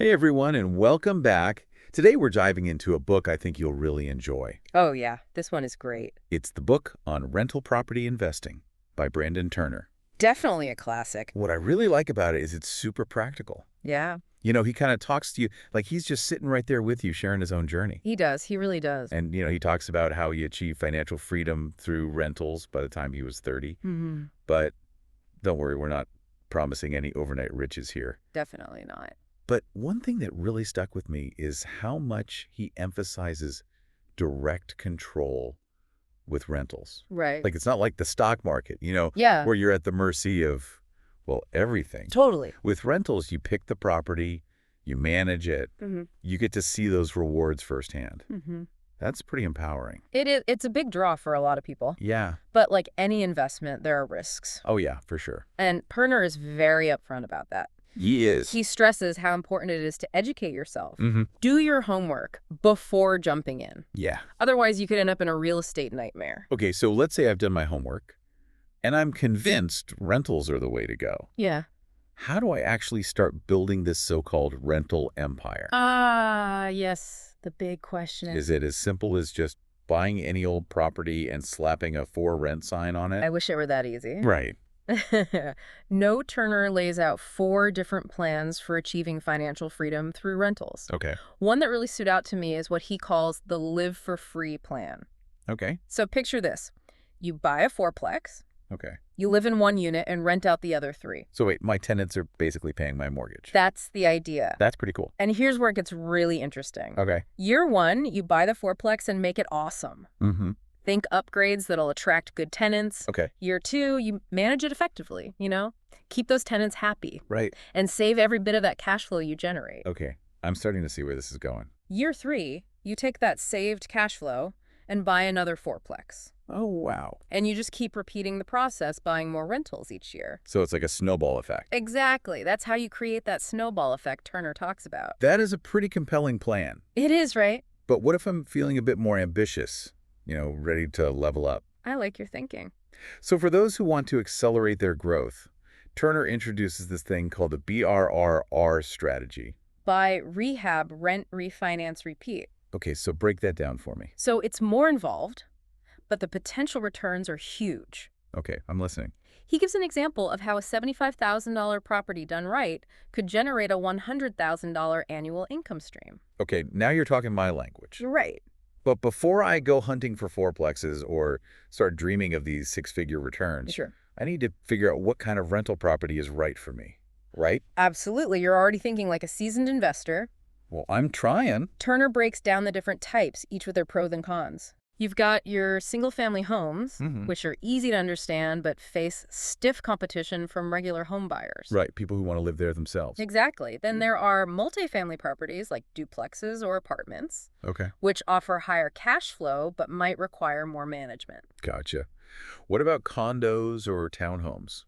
Hey everyone, and welcome back. Today we're diving into a book I think you'll really enjoy. Oh, yeah. This one is great. It's the book on rental property investing by Brandon Turner. Definitely a classic. What I really like about it is it's super practical. Yeah, He kind of talks to you like he's just sitting right there with you sharing his own journey. he does. He really does. And, he talks about how he achieved financial freedom through rentals by the time he was 30. Hmm. But don't worry, we're not promising any overnight riches here. Definitely not. But one thing that really stuck with me is how much he emphasizes direct control with rentals. Right. Like, it's not like the stock market, Yeah, where you're at the mercy of, well, everything. totally. With rentals, you pick the property, you manage it, Hmm. you get to see those rewards firsthand. Hmm. That's pretty empowering. It's a big draw for a lot of people. Yeah. But like any investment, there are risks. Oh, yeah, for sure. And Perner is very upfront about that. He is. He stresses how important it is to educate yourself. Mm-hmm. Do your homework before jumping in. Yeah. Otherwise, you could end up in a real estate nightmare. Okay, so let's say I've done my homework, and I'm convinced rentals are the way to go. Yeah. How do I actually start building this so-called rental empire? Yes. The big question Is it as simple as just buying any old property and slapping a for rent sign on I it? wish it were that easy. Right. No, Turner lays out 4 different plans for achieving financial freedom through rentals. Okay. One that really stood out to me is what he calls the live for free plan. Okay. So picture this. You buy a fourplex, Okay. you live in one unit and rent out the other 3. So wait, my tenants are basically paying my mortgage. That's the idea. That's pretty cool. And here's where it gets really interesting. Okay. Year 1, you buy the fourplex and make it awesome. Mm-hmm. Think upgrades that'll attract good tenants. Okay. Year 2, you manage it effectively, Keep those tenants happy Right. and save every bit of that cash flow you generate. Okay. I'm starting to see where this is going. Year 3, you take that saved cash flow and buy another fourplex. Oh, wow. And you just keep repeating the process, buying more rentals each year. So it's like a snowball effect. Exactly. That's how you create that snowball effect Turner talks about. That is a pretty compelling plan. It is, right? But what if I'm feeling a bit more ambitious, ready to level up? I like your thinking. So for those who want to accelerate their growth, Turner introduces this thing called the BRRR strategy. Buy, rehab, rent, refinance, repeat. Okay, so break that down for me. So it's more involved, but the potential returns are huge. Okay, I'm listening. He gives an example of how a $75,000 property done right could generate a $100,000 annual income stream. Okay, now you're talking my language. Right. But before I go hunting for fourplexes or start dreaming of these six-figure returns, Sure. I need to figure out what kind of rental property is right for me, right? Absolutely. You're already thinking like a seasoned investor. Well, I'm trying. Turner breaks down the different types, each with their pros and cons. You've got your single-family homes, Mhm. which are easy to understand but face stiff competition from regular home buyers. Right, people who want to live there themselves. Exactly. Then there are multifamily properties like duplexes or apartments, Okay, which offer higher cash flow but might require more management. gotcha. What about condos or townhomes?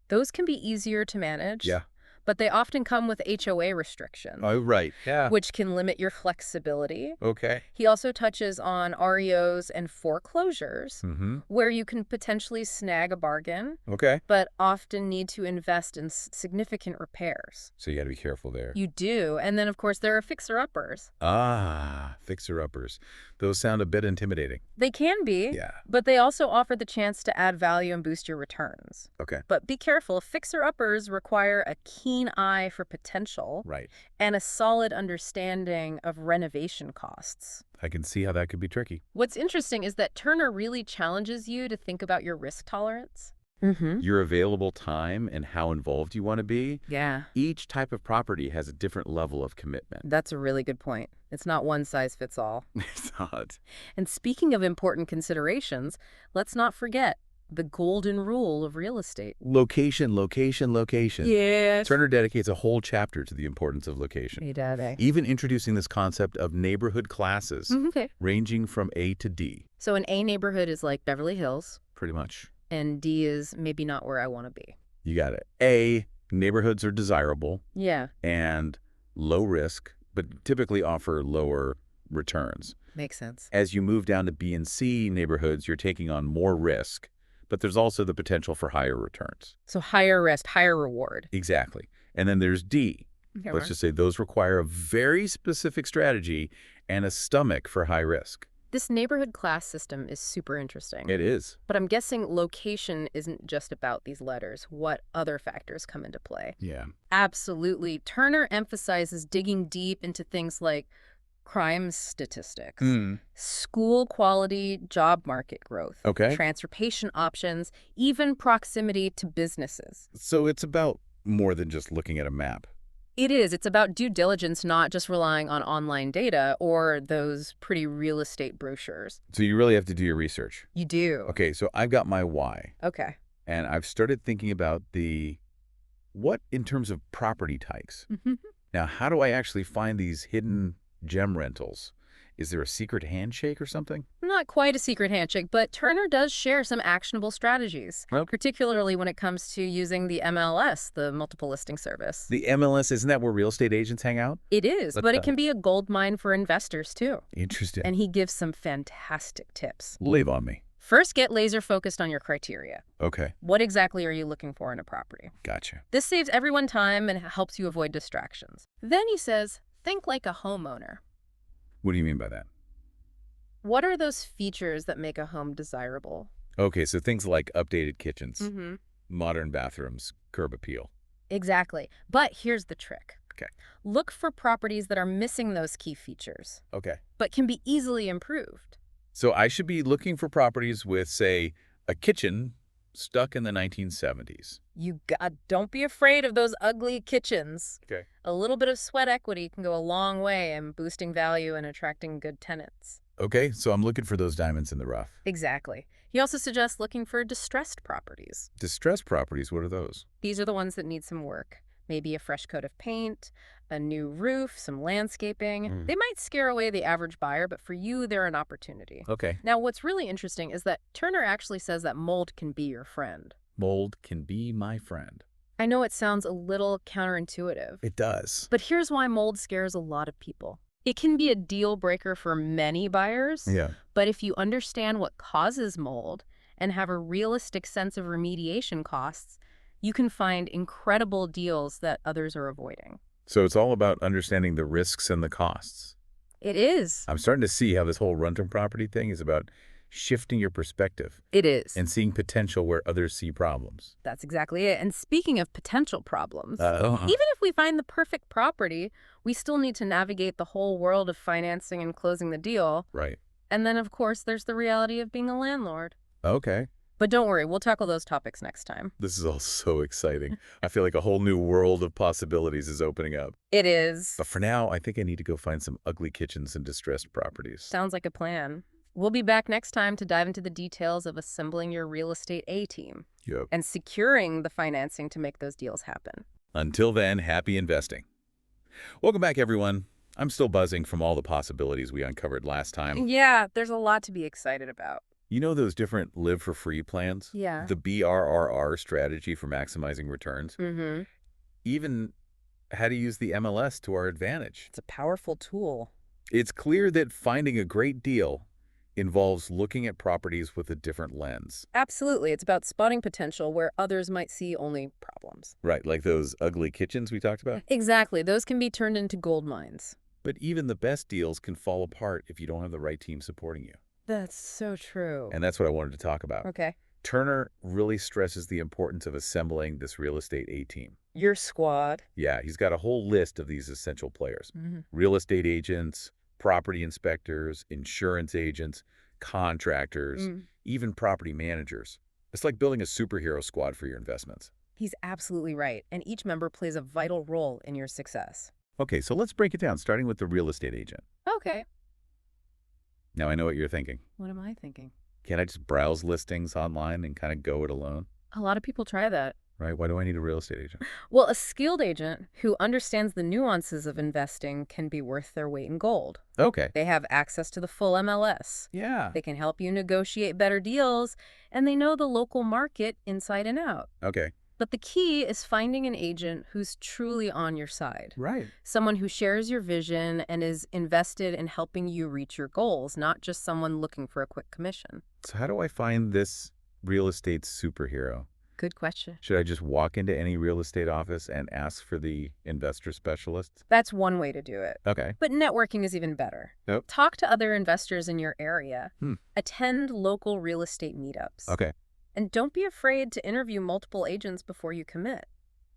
Those can be easier to manage, Yeah. but they often come with HOA restrictions, Oh, right. Yeah. which can limit your flexibility. Okay. He also touches on REOs and foreclosures, Mm-hmm. where you can potentially snag a bargain, Okay. but often need to invest in significant repairs. So you got to be careful there. You do. And then, of course, there are fixer-uppers. Ah, fixer-uppers. Those sound a bit intimidating. They can be, Yeah. but they also offer the chance to add value and boost your returns. Okay. But be careful, fixer-uppers require a keen eye for potential Right. and a solid understanding of renovation costs. I can see how that could be tricky. What's interesting is that Turner really challenges you to think about your risk tolerance. Mm-hmm. Your available time and how involved you want to be. Yeah, Each type of property has a different level of commitment. that's a really good point. It's not one size fits all. It's not. And speaking of important considerations, let's not forget the golden rule of real estate. Location, location, location. Yes. Turner dedicates a whole chapter to the importance of location, Hey, Daddy. even introducing this concept of neighborhood classes, Okay. ranging from A to D, So an A neighborhood is like Beverly Hills, pretty much. and D is maybe not where I want to be. You got it. A, neighborhoods are desirable Yeah, and low risk, but typically offer lower returns. makes sense. As you move down to B and C neighborhoods, you're taking on more risk, but there's also the potential for higher returns. So higher risk, higher reward. Exactly. And then there's D, Let's just say those require a very specific strategy and a stomach for high risk. This neighborhood class system is super interesting. It is. But I'm guessing location isn't just about these letters. What other factors come into play? Yeah. Absolutely. Turner emphasizes digging deep into things like crime statistics, school quality, job market growth, Okay. transportation options, even proximity to businesses. So it's about more than just looking at a map. It is. It's about due diligence, not just relying on online data or those pretty real estate brochures. So you really have to do your research. You do. Okay, so I've got my why, Okay. and I've started thinking about what in terms of property types. Now, how do I actually find these hidden gem rentals? Is there a secret handshake or something? Not quite a secret handshake, but Turner does share some actionable strategies, Okay. particularly when it comes to using the MLS, the multiple listing service. The MLS, isn't that where real estate agents hang out? It is, Let's but it can be a gold mine for investors too. Interesting. And he gives some fantastic tips. Leave on me. First, get laser focused on your criteria. Okay, What exactly are you looking for in a property? gotcha. This saves everyone time and helps you avoid distractions. Then he says, think like a homeowner. What do you mean by that? What are those features that make a home desirable? Okay, so things like updated kitchens, Mm-hmm. modern bathrooms, curb appeal. Exactly. But here's the trick. Okay. Look for properties that are missing those key features, Okay. but can be easily improved. So I should be looking for properties with, say, a kitchen stuck in the 1970s. Don't be afraid of those ugly kitchens. Okay. A little bit of sweat equity can go a long way in boosting value and attracting good tenants. Okay, so I'm looking for those diamonds in the rough. Exactly. He also suggests looking for distressed properties. Distressed properties, what are those? These are the ones that need some work. Maybe a fresh coat of paint, a new roof, some landscaping. They might scare away the average buyer, but for you, they're an opportunity. Okay. Now, what's really interesting is that Turner actually says that mold can be your friend. Mold can be my friend. I know it sounds a little counterintuitive, It does. but here's why mold scares a lot of people. It can be a deal breaker for many buyers, Yeah. but if you understand what causes mold and have a realistic sense of remediation costs, you can find incredible deals that others are avoiding. So it's all about understanding the risks and the costs. It is. I'm starting to see how this whole rental property thing is about shifting your perspective It is. and seeing potential where others see problems. That's exactly it. And speaking of potential problems, Uh-huh. even if we find the perfect property, we still need to navigate the whole world of financing and closing the deal. Right. And then, of course, there's the reality of being a landlord. Okay. But don't worry, we'll tackle those topics next time. This is all so exciting. I feel like a whole new world of possibilities is opening up. It is. But for now, I think I need to go find some ugly kitchens and distressed properties. Sounds like a plan. We'll be back next time to dive into the details of assembling your real estate A-team Yep. and securing the financing to make those deals happen. Until then, happy investing. Welcome back, everyone. I'm still buzzing from all the possibilities we uncovered last time. Yeah, there's a lot to be excited about. You know those different live-for-free plans? Yeah. The BRRR strategy for maximizing returns? Mm-hmm. Even how to use the MLS to our advantage. It's a powerful tool. It's clear that finding a great deal involves looking at properties with a different lens. Absolutely. It's about spotting potential where others might see only problems. Right, like those ugly kitchens we talked about? Exactly. Those can be turned into gold mines. But even the best deals can fall apart if you don't have the right team supporting you. That's so true. And that's what I wanted to talk about. Okay. Turner really stresses the importance of assembling this real estate A-team. Your squad. Yeah, he's got a whole list of these essential players. Mm-hmm. Real estate agents, property inspectors, insurance agents, contractors, even property managers. It's like building a superhero squad for your investments. He's absolutely right. And each member plays a vital role in your success. Okay, so let's break it down, starting with the real estate agent. Okay. Now, I know what you're thinking. What am I thinking? Can't I just browse listings online and kind of go it alone? A lot of people try that. Right? Why do I need a real estate agent? Well, a skilled agent who understands the nuances of investing can be worth their weight in gold. Okay. They have access to the full MLS. Yeah. They can help you negotiate better deals, and they know the local market inside and out. Okay. But the key is finding an agent who's truly on your side. Right. Someone who shares your vision and is invested in helping you reach your goals, not just someone looking for a quick commission. So how do I find this real estate superhero? Good question. Should I just walk into any real estate office and ask for the investor specialist? That's one way to do it. Okay. But networking is even better. Yep. Talk to other investors in your area. Hmm. Attend local real estate meetups. Okay. And don't be afraid to interview multiple agents before you commit.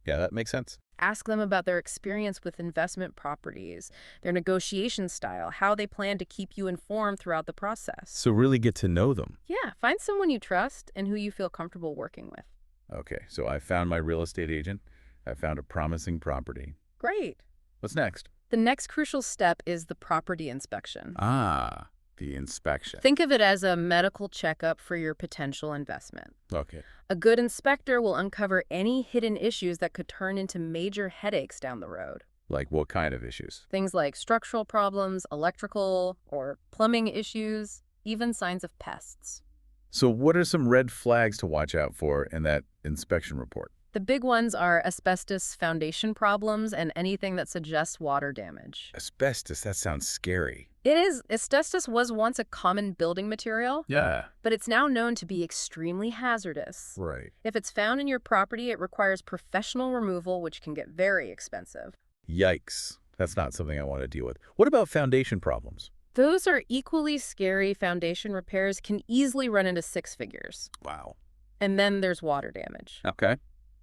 Yeah, that makes sense. Ask them about their experience with investment properties, their negotiation style, how they plan to keep you informed throughout the process. So really get to know them. Yeah, find someone you trust and who you feel comfortable working with. Okay, so I found my real estate agent. I found a promising property. Great. What's next? The next crucial step is the property inspection. Ah, the inspection. Think of it as a medical checkup for your potential investment. Okay. A good inspector will uncover any hidden issues that could turn into major headaches down the road. Like what kind of issues? Things like structural problems, electrical or plumbing issues, even signs of pests. So what are some red flags to watch out for in that inspection report? The big ones are asbestos foundation problems and anything that suggests water damage. Asbestos, that sounds scary. It is. Asbestos was once a common building material, Yeah. but it's now known to be extremely hazardous. Right. If it's found in your property, it requires professional removal, which can get very expensive. Yikes. That's not something I want to deal with. What about foundation problems? Those are equally scary. Foundation repairs can easily run into six figures. Wow. And then there's water damage. Okay.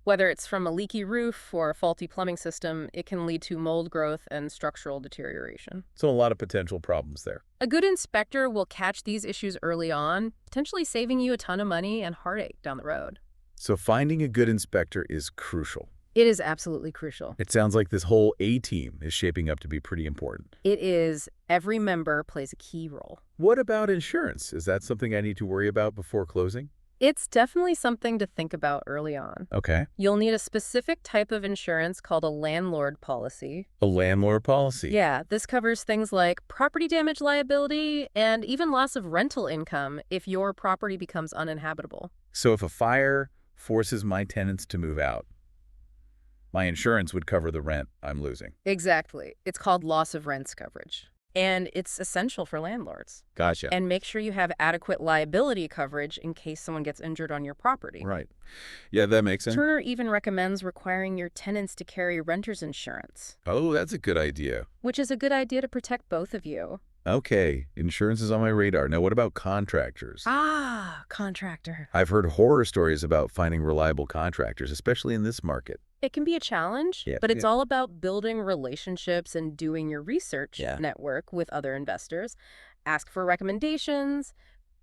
Whether it's from a leaky roof or a faulty plumbing system, it can lead to mold growth and structural deterioration. So a lot of potential problems there. A good inspector will catch these issues early on, potentially saving you a ton of money and heartache down the road. So finding a good inspector is crucial. It is absolutely crucial. It sounds like this whole A-team is shaping up to be pretty important. It is. Every member plays a key role. What about insurance? Is that something I need to worry about before closing? It's definitely something to think about early on. Okay. You'll need a specific type of insurance called a landlord policy. A landlord policy. Yeah, this covers things like property damage liability and even loss of rental income if your property becomes uninhabitable. So if a fire forces my tenants to move out, my insurance would cover the rent I'm losing. Exactly. It's called loss of rents coverage. And it's essential for landlords. Gotcha. And make sure you have adequate liability coverage in case someone gets injured on your property. Right. Yeah, that makes sense. Turner even recommends requiring your tenants to carry renter's insurance, Oh, that's a good idea. which is a good idea to protect both of you. Okay, insurance is on my radar. Now, what about contractors? Ah, contractor. I've heard horror stories about finding reliable contractors, especially in this market. It can be a challenge, Yeah, but it's yeah. all about building relationships and doing your research Yeah. network with other investors. Ask for recommendations,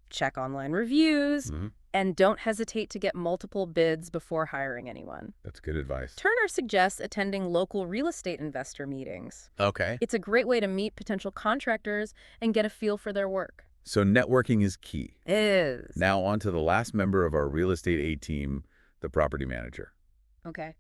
check online reviews, Mhm. and don't hesitate to get multiple bids before hiring anyone. That's good advice. Turner suggests attending local real estate investor meetings. Okay. It's a great way to meet potential contractors and get a feel for their work. So networking is key. It is. Now on to the last member of our real estate A-team, the property manager. Okay.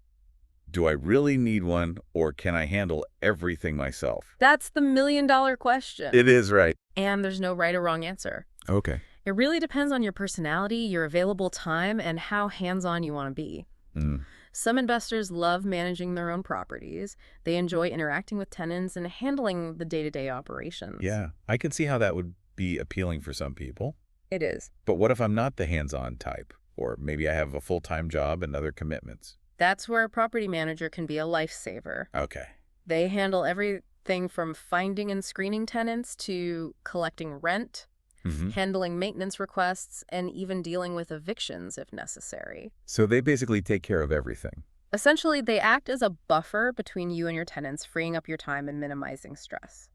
Do I really need one, or can I handle everything myself? That's the million-dollar question. It is, right? And there's no right or wrong answer. Okay. It really depends on your personality, your available time, and how hands-on you want to be. Mm. Some investors love managing their own properties. They enjoy interacting with tenants and handling the day-to-day operations. Yeah, I can see how that would be appealing for some people. It is. But what if I'm not the hands-on type? Or maybe I have a full-time job and other commitments. That's where a property manager can be a lifesaver. Okay. They handle everything from finding and screening tenants to collecting rent, Mm-hmm. handling maintenance requests, and even dealing with evictions if necessary. So they basically take care of everything. Essentially, they act as a buffer between you and your tenants, freeing up your time and minimizing stress.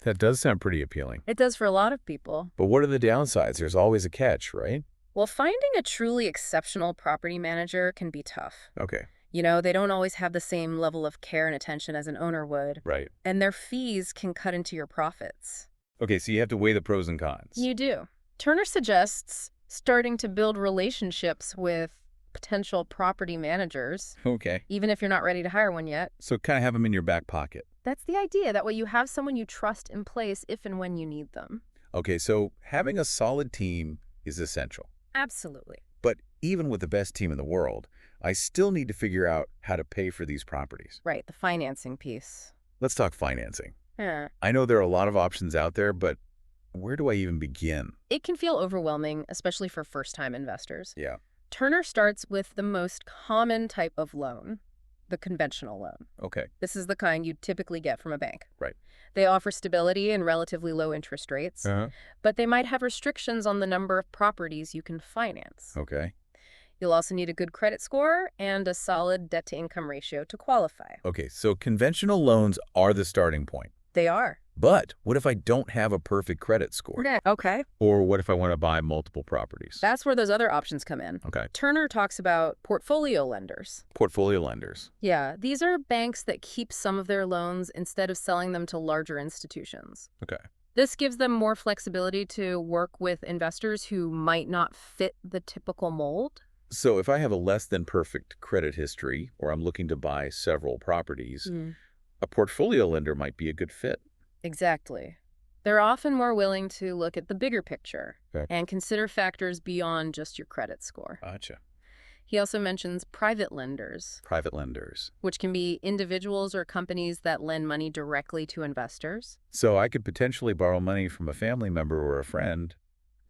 That does sound pretty appealing. It does for a lot of people. But what are the downsides? There's always a catch, right? Well, finding a truly exceptional property manager can be tough. Okay. You know, they don't always have the same level of care and attention as an owner would, Right. and their fees can cut into your profits. Okay, so you have to weigh the pros and cons. You do. Turner suggests starting to build relationships with potential property managers, Okay. even if you're not ready to hire one yet. So kind of have them in your back pocket. That's the idea. That way you have someone you trust in place if and when you need them. Okay, so having a solid team is essential. Absolutely. But even with the best team in the world, I still need to figure out how to pay for these properties. Right, the financing piece. Let's talk financing. Yeah. I know there are a lot of options out there, but where do I even begin? It can feel overwhelming, especially for first-time investors. Yeah. Turner starts with the most common type of loan, the conventional loan. Okay. This is the kind you typically get from a bank. Right. They offer stability and relatively low interest rates, but they might have restrictions on the number of properties you can finance. Okay. You'll also need a good credit score and a solid debt-to-income ratio to qualify. Okay, so conventional loans are the starting point. They are. But what if I don't have a perfect credit score? Okay. Or what if I want to buy multiple properties? That's where those other options come in. Okay. Turner talks about portfolio lenders. Portfolio lenders. Yeah, these are banks that keep some of their loans instead of selling them to larger institutions. Okay. This gives them more flexibility to work with investors who might not fit the typical mold. So if I have a less than perfect credit history, or I'm looking to buy several properties, a portfolio lender might be a good fit. Exactly. They're often more willing to look at the bigger picture Okay. and consider factors beyond just your credit score. Gotcha. He also mentions private lenders, Private lenders. which can be individuals or companies that lend money directly to investors. So I could potentially borrow money from a family member or a friend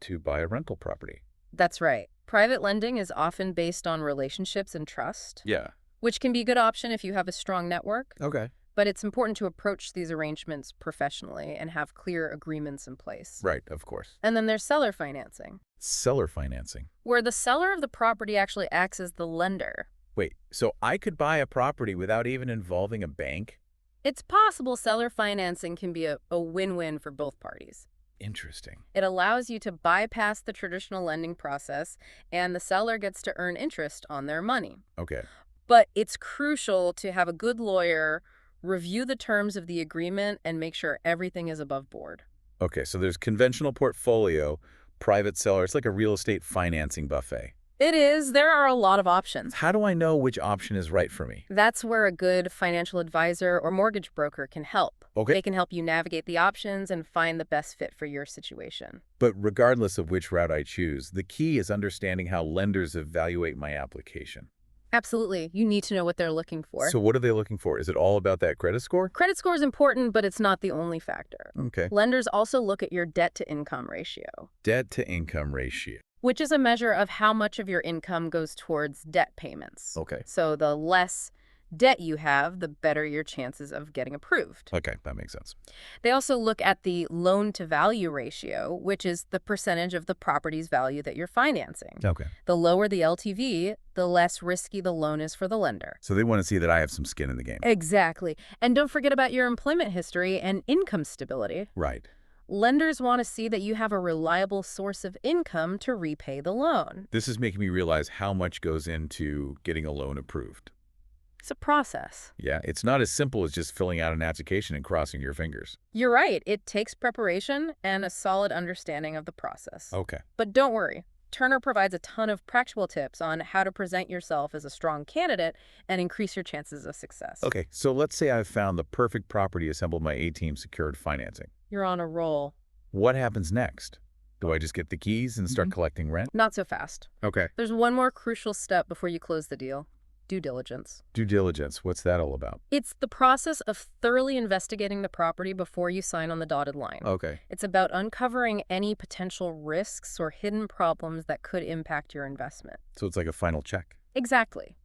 to buy a rental property. That's right. Private lending is often based on relationships and trust, Yeah. which can be a good option if you have a strong network. Okay. But it's important to approach these arrangements professionally and have clear agreements in place. Right, of course. And then there's seller financing, Seller financing. where the seller of the property actually acts as the lender. Wait, so I could buy a property without even involving a bank? It's possible seller financing can be a win-win for both parties. Interesting. It allows you to bypass the traditional lending process, and the seller gets to earn interest on their money. Okay. But it's crucial to have a good lawyer review the terms of the agreement and make sure everything is above board. Okay, so there's conventional portfolio, private seller. It's like a real estate financing buffet. It is. There are a lot of options. How do I know which option is right for me? That's where a good financial advisor or mortgage broker can help. Okay. They can help you navigate the options and find the best fit for your situation. But regardless of which route I choose, the key is understanding how lenders evaluate my application. Absolutely. You need to know what they're looking for. So what are they looking for? Is it all about that credit score? Credit score is important, but it's not the only factor. Okay. Lenders also look at your debt-to-income ratio, Debt to income ratio. which is a measure of how much of your income goes towards debt payments. Okay. So the less debt you have, the better your chances of getting approved. Okay, that makes sense. They also look at the loan-to-value ratio, which is the percentage of the property's value that you're financing. Okay. The lower the LTV, the less risky the loan is for the lender. So they want to see that I have some skin in the game. Exactly. And don't forget about your employment history and income stability. Right. Lenders want to see that you have a reliable source of income to repay the loan. This is making me realize how much goes into getting a loan approved. It's a process. Yeah, it's not as simple as just filling out an application and crossing your fingers. You're right. It takes preparation and a solid understanding of the process. Okay. But don't worry. Turner provides a ton of practical tips on how to present yourself as a strong candidate and increase your chances of success. Okay, so let's say I've found the perfect property assembled by A-Team Secured Financing. You're on a roll. What happens next? Do I just get the keys and start collecting rent? Not so fast. Okay. There's one more crucial step before you close the deal. Due diligence. Due diligence, what's that all about? It's the process of thoroughly investigating the property before you sign on the dotted line. Okay. It's about uncovering any potential risks or hidden problems that could impact your investment. So it's like a final check. Exactly.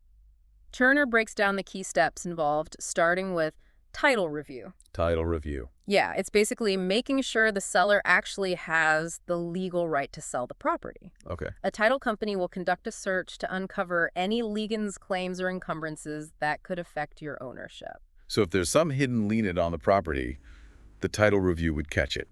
Turner breaks down the key steps involved, starting with title review. Title review. Yeah, it's basically making sure the seller actually has the legal right to sell the property. Okay. A title company will conduct a search to uncover any liens, claims, or encumbrances that could affect your ownership. So if there's some hidden lien on the property, the title review would catch it.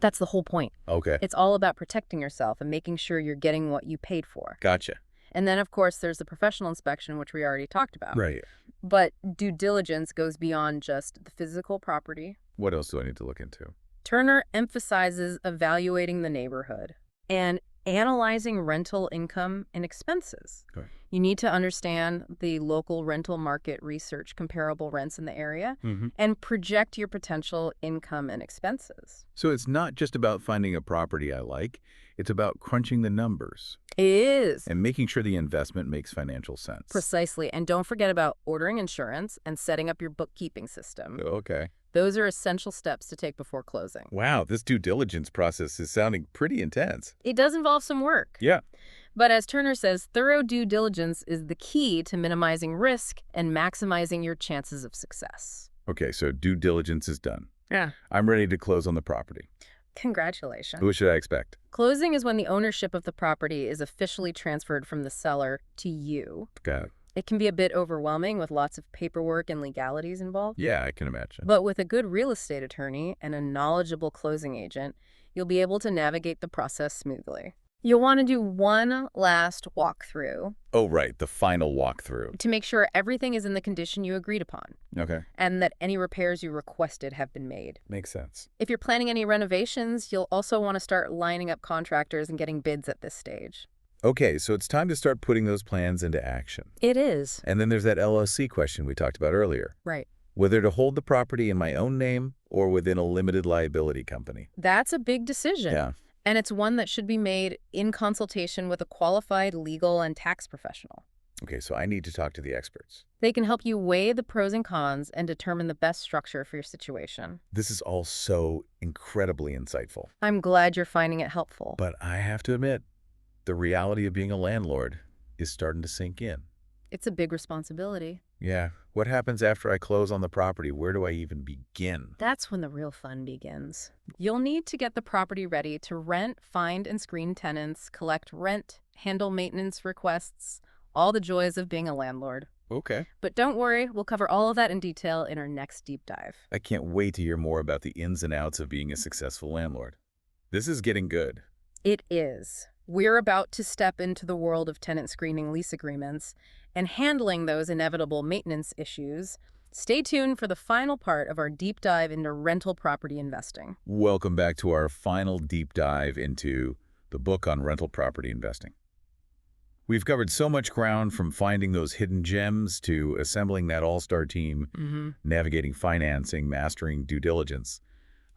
That's the whole point. Okay. It's all about protecting yourself and making sure you're getting what you paid for. Gotcha. And then, of course, there's the professional inspection, which we already talked about. Right. But due diligence goes beyond just the physical property. What else do I need to look into? Turner emphasizes evaluating the neighborhood and analyzing rental income and expenses. Okay. You need to understand the local rental market research comparable rents in the area and project your potential income and expenses. So it's not just about finding a property I like. It's about crunching the numbers It is. and making sure the investment makes financial sense. Precisely. And don't forget about ordering insurance and setting up your bookkeeping system. Okay. Those are essential steps to take before closing. Wow, this due diligence process is sounding pretty intense. It does involve some work. Yeah. But as Turner says, thorough due diligence is the key to minimizing risk and maximizing your chances of success. Okay, so due diligence is done. Yeah. I'm ready to close on the property. Congratulations. What should I expect? Closing is when the ownership of the property is officially transferred from the seller to you. Got it. It can be a bit overwhelming with lots of paperwork and legalities involved. Yeah, I can imagine. But with a good real estate attorney and a knowledgeable closing agent, you'll be able to navigate the process smoothly. You'll want to do one last walkthrough Oh, right, the final walkthrough. to make sure everything is in the condition you agreed upon Okay, and that any repairs you requested have been made. makes sense. If you're planning any renovations, you'll also want to start lining up contractors and getting bids at this stage. Okay, so it's time to start putting those plans into action. It is. And then there's that LLC question we talked about earlier. Right. Whether to hold the property in my own name or within a limited liability company. That's a big decision. Yeah. And it's one that should be made in consultation with a qualified legal and tax professional. Okay, so I need to talk to the experts. They can help you weigh the pros and cons and determine the best structure for your situation. This is all so incredibly insightful. I'm glad you're finding it helpful. But I have to admit, the reality of being a landlord is starting to sink in. It's a big responsibility. Yeah, what happens after I close on the property? Where do I even begin? That's when the real fun begins. You'll need to get the property ready to rent, find and screen tenants, collect rent, handle maintenance requests, all the joys of being a landlord. Okay. But don't worry, we'll cover all of that in detail in our next deep dive. I can't wait to hear more about the ins and outs of being a successful landlord. This is getting good. It is. We're about to step into the world of tenant screening lease agreements and handling those inevitable maintenance issues. Stay tuned for the final part of our deep dive into rental property investing. Welcome back to our final deep dive into the book on rental property investing. We've covered so much ground, from finding those hidden gems to assembling that all-star team, navigating financing, mastering due diligence.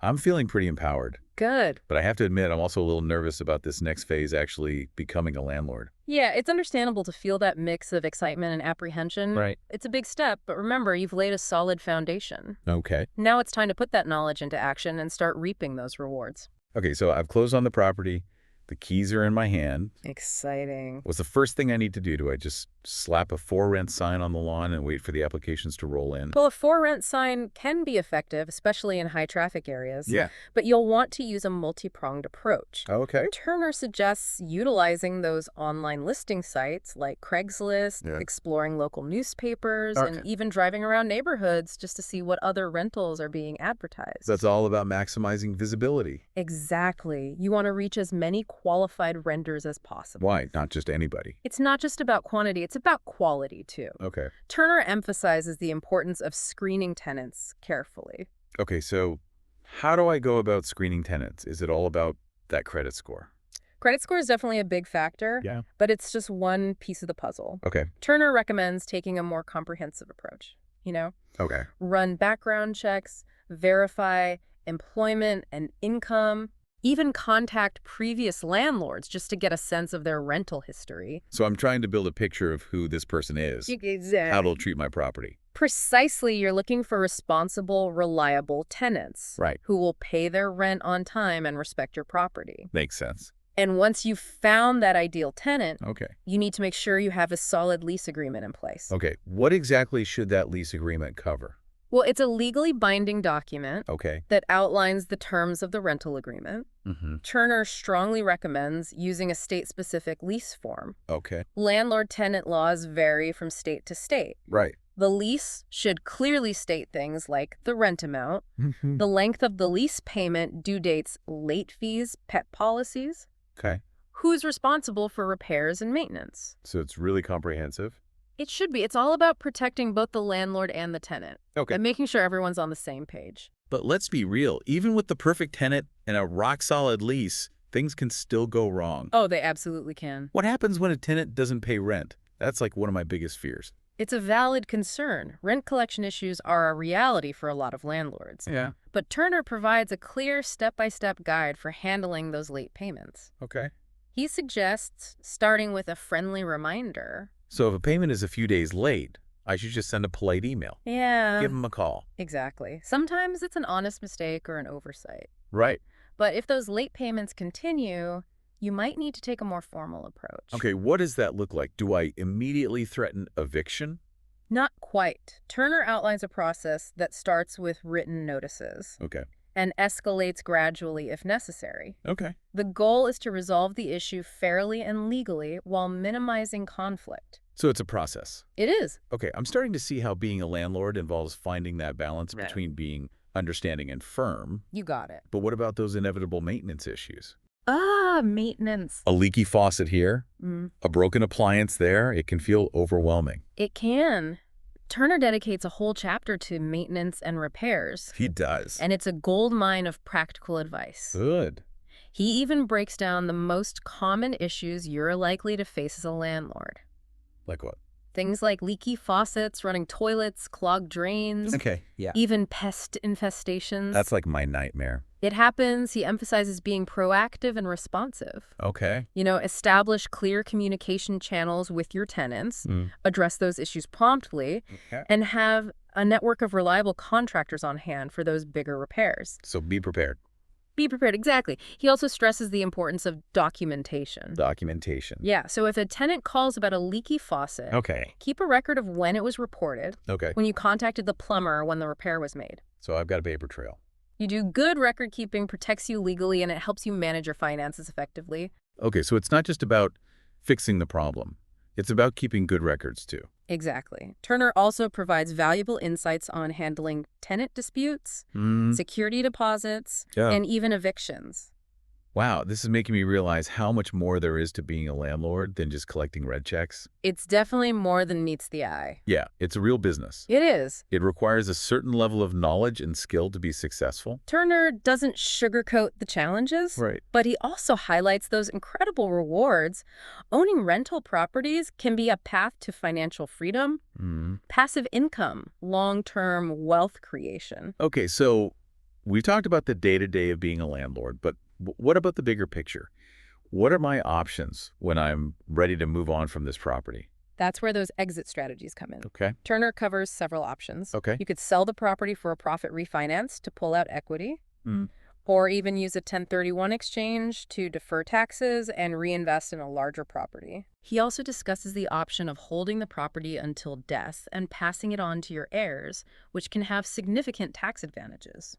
I'm feeling pretty empowered, Good. but I have to admit I'm also a little nervous about this next phase, actually becoming a landlord. Yeah, it's understandable to feel that mix of excitement and apprehension. Right. It's a big step, but remember, you've laid a solid foundation. Okay. Now it's time to put that knowledge into action and start reaping those rewards. Okay, so I've closed on the property. The keys are in my hand. Exciting. What's the first thing I need to do? Do I just slap a for rent sign on the lawn and wait for the applications to roll in? Well, a for rent sign can be effective, especially in high traffic areas. Yeah. But you'll want to use a multi-pronged approach. Okay. Turner suggests utilizing those online listing sites like Craigslist, Yeah. exploring local newspapers, Okay. and even driving around neighborhoods just to see what other rentals are being advertised. That's all about maximizing visibility. Exactly. You want to reach as many qualified renters as possible. Why? Not just anybody. It's not just about quantity, it's about quality too. Okay. Turner emphasizes the importance of screening tenants carefully. Okay, so how do I go about screening tenants? Is it all about that credit score? Credit score is definitely a big factor, Yeah. but it's just one piece of the puzzle. Okay. Turner recommends taking a more comprehensive approach. Okay. Run background checks, verify employment and income, even contact previous landlords just to get a sense of their rental history. So I'm trying to build a picture of who this person is, how they'll treat my property. Precisely, you're looking for responsible, reliable tenants. Right. Who will pay their rent on time and respect your property. Makes sense. And once you've found that ideal tenant, Okay. you need to make sure you have a solid lease agreement in place. Okay. What exactly should that lease agreement cover? Well, it's a legally binding document Okay. that outlines the terms of the rental agreement. Mm-hmm. Turner strongly recommends using a state-specific lease form. Okay. Landlord-tenant laws vary from state to state. Right. The lease should clearly state things like the rent amount, the length of the lease payment, due dates, late fees, pet policies, Okay. who's responsible for repairs and maintenance. So it's really comprehensive? It should be. It's all about protecting both the landlord and the tenant Okay. and making sure everyone's on the same page. But let's be real. Even with the perfect tenant and a rock-solid lease, things can still go wrong. Oh, they absolutely can. What happens when a tenant doesn't pay rent? That's like one of my biggest fears. It's a valid concern. Rent collection issues are a reality for a lot of landlords. Yeah. But Turner provides a clear step-by-step guide for handling those late payments. Okay. He suggests starting with a friendly reminder. So if a payment is a few days late, I should just send a polite email. Yeah, Give them a call. exactly. Sometimes it's an honest mistake or an oversight. Right. But if those late payments continue, you might need to take a more formal approach. Okay, what does that look like? Do I immediately threaten eviction? Not quite. Turner outlines a process that starts with written notices Okay. and escalates gradually if necessary. Okay. The goal is to resolve the issue fairly and legally while minimizing conflict. So it's a process. It is. Okay, I'm starting to see how being a landlord involves finding that balance Right. between being understanding and firm. You got it. But what about those inevitable maintenance issues? Maintenance. A leaky faucet here, a broken appliance there, it can feel overwhelming. It can. Turner dedicates a whole chapter to maintenance and repairs, He does. and it's a goldmine of practical advice. Good. He even breaks down the most common issues you're likely to face as a landlord. Like what? Things like leaky faucets, running toilets, clogged drains, Okay, yeah. even pest infestations. That's like my nightmare. It happens. He emphasizes being proactive and responsive. Okay. Establish clear communication channels with your tenants, Mm. address those issues promptly, Okay. and have a network of reliable contractors on hand for those bigger repairs. So be prepared. Be prepared, exactly. He also stresses the importance of documentation. Documentation. Yeah, so if a tenant calls about a leaky faucet, Okay. keep a record of when it was reported, Okay. when you contacted the plumber, or when the repair was made. So I've got a paper trail. You do good record keeping, protects you legally, and it helps you manage your finances effectively. Okay, so it's not just about fixing the problem. It's about keeping good records too. Exactly. Turner also provides valuable insights on handling tenant disputes, security deposits, Yeah. and even evictions. Wow, this is making me realize how much more there is to being a landlord than just collecting red checks. It's definitely more than meets the eye. Yeah, it's a real business. It is. It requires a certain level of knowledge and skill to be successful. Turner doesn't sugarcoat the challenges, Right. but he also highlights those incredible rewards. Owning rental properties can be a path to financial freedom, passive income, long-term wealth creation. Okay, so we've talked about the day-to-day of being a landlord, but what about the bigger picture? What are my options when I'm ready to move on from this property? That's where those exit strategies come in. Okay. Turner covers several options. Okay. You could sell the property for a profit refinance to pull out equity, or even use a 1031 exchange to defer taxes and reinvest in a larger property. He also discusses the option of holding the property until death and passing it on to your heirs, which can have significant tax advantages.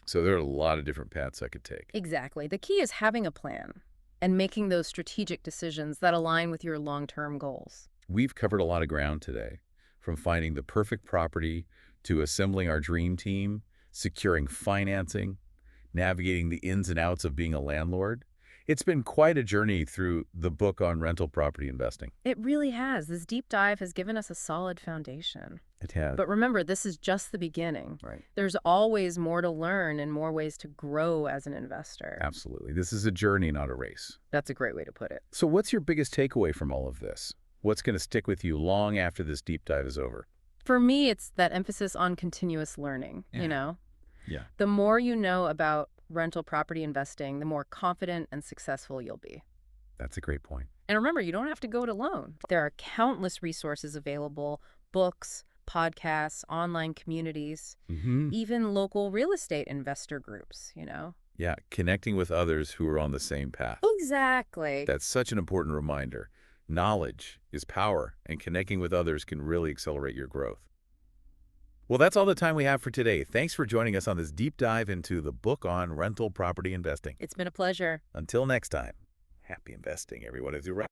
So there are a lot of different paths I could take. Exactly. The key is having a plan and making those strategic decisions that align with your long-term goals. We've covered a lot of ground today, from finding the perfect property to assembling our dream team, securing financing, navigating the ins and outs of being a landlord. It's been quite a journey through the book on rental property investing. It really has. This deep dive has given us a solid foundation. It has. But remember, this is just the beginning. Right. There's always more to learn and more ways to grow as an investor. Absolutely. This is a journey, not a race. That's a great way to put it. So what's your biggest takeaway from all of this? What's going to stick with you long after this deep dive is over? For me, it's that emphasis on continuous learning, Yeah. The more you know about rental property investing, the more confident and successful you'll be. That's a great point. And remember, you don't have to go it alone. There are countless resources available, books, podcasts, online communities, even local real estate investor groups, Yeah, connecting with others who are on the same path. Exactly. That's such an important reminder. Knowledge is power, and connecting with others can really accelerate your growth. Well, that's all the time we have for today. Thanks for joining us on this deep dive into the book on rental property investing. It's been a pleasure. Until next time, happy investing, everyone. As you